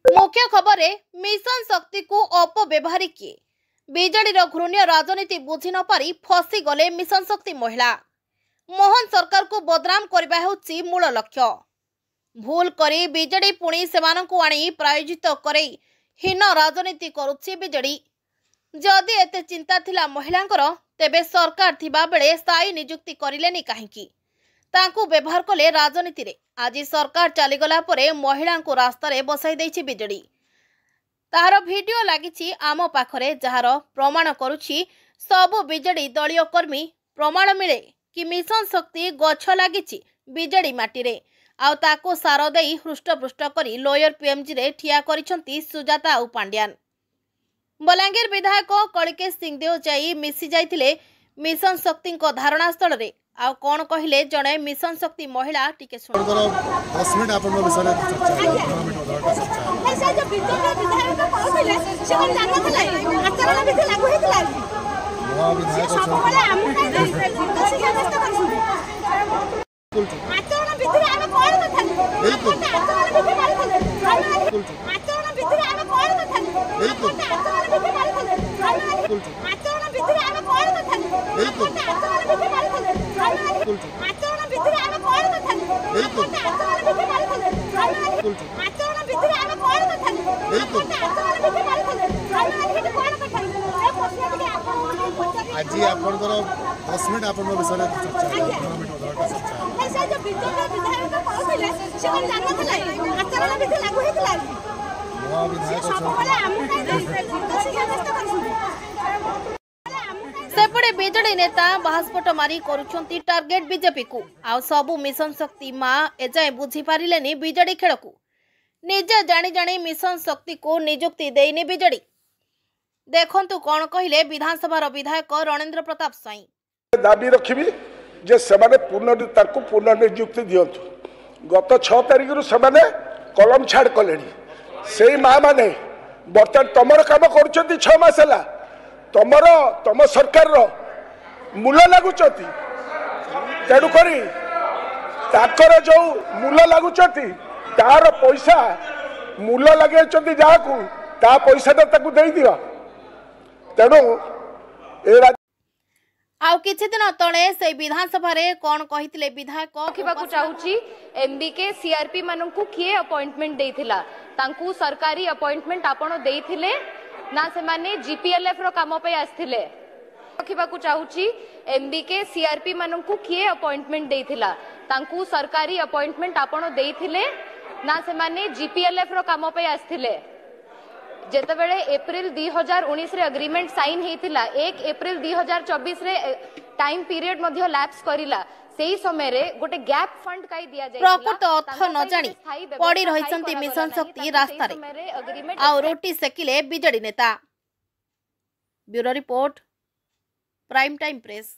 मुख्य खबर मिशन शक्ति को अपव्यवहारी किए बीजेडी घृण्य राजनीति बुझी न पारी फसी गले मिशन शक्ति महिला। मोहन सरकार को बदनाम करबा हेउछि मूल लक्ष्य। भूल करी बीजेडी पुणी सेमानंकु आनी प्रायोजित करे हीन राजनीति करुछि बीजेडी। जदि एते चिंता थिला महिलांकर तेबे सरकार थिबा बेले स्थायी नियुक्ति करिलेनी काहेकि तांकु व्यवहार कले राजनीति रे। आज सरकार चलीगला परे महिला को रास्ता रे बसाई देछि बीजेडी। तार वीडियो लागिछि आम पाखरे जार प्रमाण करुछि सबु बीजेडी दलीय कर्मी। प्रमाण मिले कि मिशन शक्ति गछ लागिछि बीजेडी माटी रे आउ ताको सार देई हृष्टपुष्ट करी लोयर पीएमजी रे ठिया करिसंती सुजाता उपांड्यान। बलांगीर विधायक कलिकेश सिंहदेव जाई मिसी जाइथिले मिशन शक्ति को धारणा स्थल रे। आ कौन कहले जणे मिशन शक्ति महिला टिके सुन 10 मिनिट आपन विषय ऐसा जो विधायक कहले से कोन जानो थला आचरण विधि लागू हेतला सब बले हम दोषी व्यवस्था करसु आचरण विधि आमे कोन कथाली बिल्कुल आचरण विधि मारि थले आचरण विधि आमे कोन कथाली बिल्कुल आचरण विधि मारि थले आचरण विधि आमे कोन कथाली बिल्कुल आचरण विधि मारि थले आचरण विधि आमे कोन कथाली बिल्कुल आचरण विधि मारि थले आचरण विधि आमे कोन कथाली बिल्कुल आचरण विधि मारि थले आचरण कोन कथाली ए प्रश्न के आपन आज आपनकर 10 मिनिट आपन विषय ऐसा जो विधायक कहले से कोन जानो थला आचरण विधि लागू हेतला सब बले हम दोषी व्यवस्था करसु। सेपटे बीजेडी नेता बाहस्फोट मारी करुछंती टार्गेट बीजेपी को आ सबु मिशन शक्ति मां एजाए बुझी पारिलेनी बीजेडी खेल को। निजे जानी जानी मिशन शक्ति को नियुक्ति देइनी बीजेडी। देखंतु कौन कहले विधानसभा विधायक रणेंद्र प्रताप स्वाई। दाबी रखिबी जे सेमाने पुनर्नियुक्ति दियंतु। गत 6 तारिख रु सेमाने कलम छाड़ कलेनी सेई मां माने बर्तन तमर काम करूछंती 6 मास हला तम सरकार रो मूल लागुचती तेणु करी ताकर जो मूल लागुचती तार पैसा मूल लगे जहां ता पैसा ताकू दे दियो। तेणु आउ किछि दिन तळे से विधानसभा रे कोन कहितले विधायक कहबाकू चाहूची एमबीके सीआरपी माननकू किए अपॉइंटमेंट देथिला तांकू सरकारी अपॉइंटमेंट आपण देथिले ना से माने जीपीएलएफ रो काम पे आस्थिले। कहबाकू चाहूची एमबीके सीआरपी माननकू किए अपॉइंटमेंट देथिला तांकू सरकारी अपॉइंटमेंट आपण देथिले ना से माने जीपीएलएफ रो काम पे आस्थिले। जेतेबेले एप्रिल 2019 रे एग्रीमेंट साइन हेतिला 1 एप्रिल 2024 रे टाइम पीरियड मध्ये लैप्स करिला सेही समय रे गोटे गैप फंड काई दिया जाय प्रकृत अर्थ न जानी पड़ी रहिसंती मिशन शक्ति रास्ता रे आ रोटी सेकिले बीजेडी नेता। Bureau report prime time press.